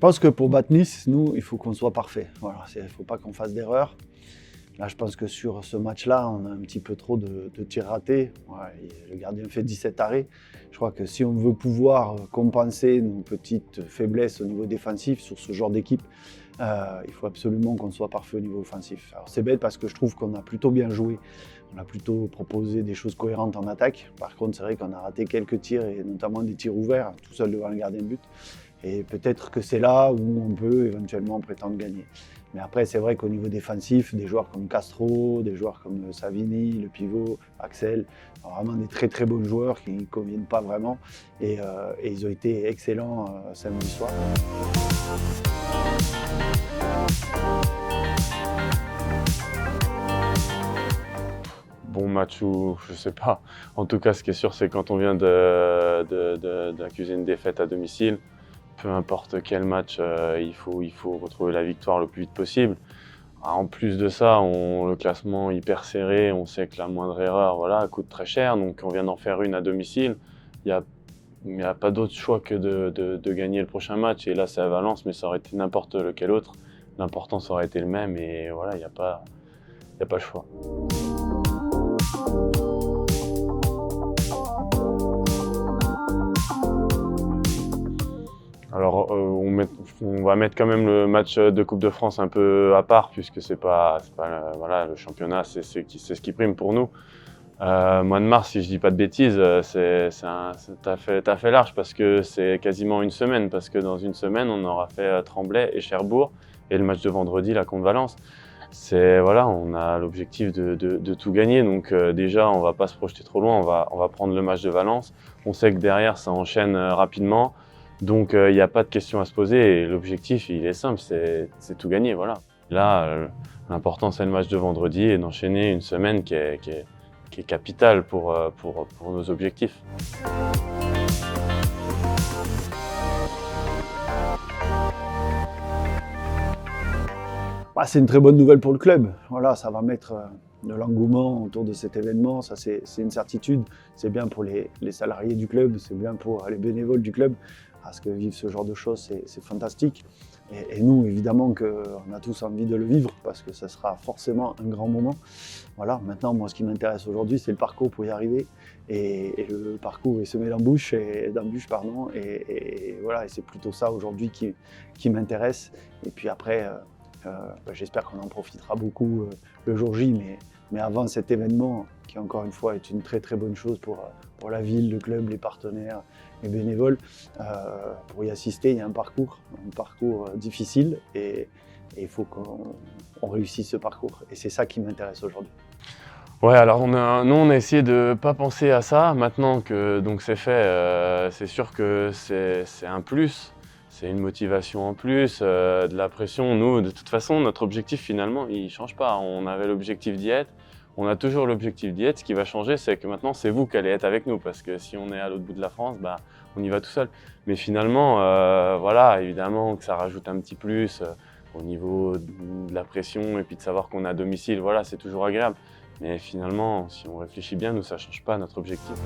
pense que pour battre Nice, nous, il faut qu'on soit parfait. Voilà, il ne faut pas qu'on fasse d'erreurs. Là, je pense que sur ce match-là, on a un petit peu trop de tirs ratés. Ouais, le gardien fait 17 arrêts. Je crois que si on veut pouvoir compenser nos petites faiblesses au niveau défensif sur ce genre d'équipe, il faut absolument qu'on soit parfait au niveau offensif. Alors c'est bête parce que je trouve qu'on a plutôt bien joué. On a plutôt proposé des choses cohérentes en attaque. Par contre, c'est vrai qu'on a raté quelques tirs, et notamment des tirs ouverts, tout seul devant le gardien de but. Et peut-être que c'est là où on peut éventuellement prétendre gagner. Mais après, c'est vrai qu'au niveau défensif, des joueurs comme Castro, des joueurs comme Savini, le pivot, Axel, vraiment des très très bons joueurs qui ne conviennent pas vraiment. Et ils ont été excellents samedi soir. Bon match ou je sais pas. En tout cas, ce qui est sûr, c'est quand on vient d'accuser une défaite à domicile, peu importe quel match, il faut retrouver la victoire le plus vite possible. En plus de ça, le classement hyper serré, on sait que la moindre erreur voilà, coûte très cher, donc on vient d'en faire une à domicile. Il n'y a pas d'autre choix que de gagner le prochain match. Et là, c'est à Valence, mais ça aurait été n'importe lequel autre. L'important, ça aurait été le même, et voilà, il n'y a pas le choix. Alors, on va mettre quand même le match de Coupe de France un peu à part, puisque c'est pas voilà, le championnat, c'est ce qui prime pour nous. Mois de mars, si je dis pas de bêtises, t'as fait large, parce que c'est quasiment une semaine, parce que dans une semaine, on aura fait Tremblay et Cherbourg, et le match de vendredi, là, contre Valence. Voilà, on a l'objectif de tout gagner, donc déjà, on va pas se projeter trop loin, on va prendre le match de Valence. On sait que derrière, ça enchaîne rapidement. Donc il n'y a pas de question à se poser, et l'objectif il est simple, c'est tout gagner. Voilà. Là, l'important c'est le match de vendredi et d'enchaîner une semaine qui est capitale pour nos objectifs. C'est une très bonne nouvelle pour le club. Voilà, ça va mettre de l'engouement autour de cet événement, ça c'est une certitude. C'est bien pour les salariés du club, c'est bien pour les bénévoles du club, parce que vivre ce genre de choses, c'est fantastique. Et nous, évidemment, qu'on a tous envie de le vivre, parce que ça sera forcément un grand moment. Voilà, maintenant, moi, ce qui m'intéresse aujourd'hui, c'est le parcours pour y arriver. Et le parcours est semé d'embûches, et voilà, et c'est plutôt ça aujourd'hui qui m'intéresse. Et puis après, j'espère qu'on en profitera beaucoup le jour J, mais avant cet événement, qui encore une fois est une très très bonne chose pour la ville, le club, les partenaires, les bénévoles, pour y assister, il y a un parcours difficile, et il faut qu'on réussisse ce parcours. Et c'est ça qui m'intéresse aujourd'hui. Ouais, alors nous on a essayé de ne pas penser à ça. Maintenant que donc c'est fait, c'est sûr que c'est un plus. C'est une motivation en plus, de la pression. Nous, de toute façon, notre objectif finalement, il ne change pas. On avait l'objectif d'y être, on a toujours l'objectif d'y être. Ce qui va changer, c'est que maintenant, c'est vous qui allez être avec nous, parce que si on est à l'autre bout de la France, on y va tout seul. Mais finalement, voilà, évidemment que ça rajoute un petit plus au niveau de la pression, et puis de savoir qu'on est à domicile, voilà, c'est toujours agréable. Mais finalement, si on réfléchit bien, nous, ça ne change pas notre objectif.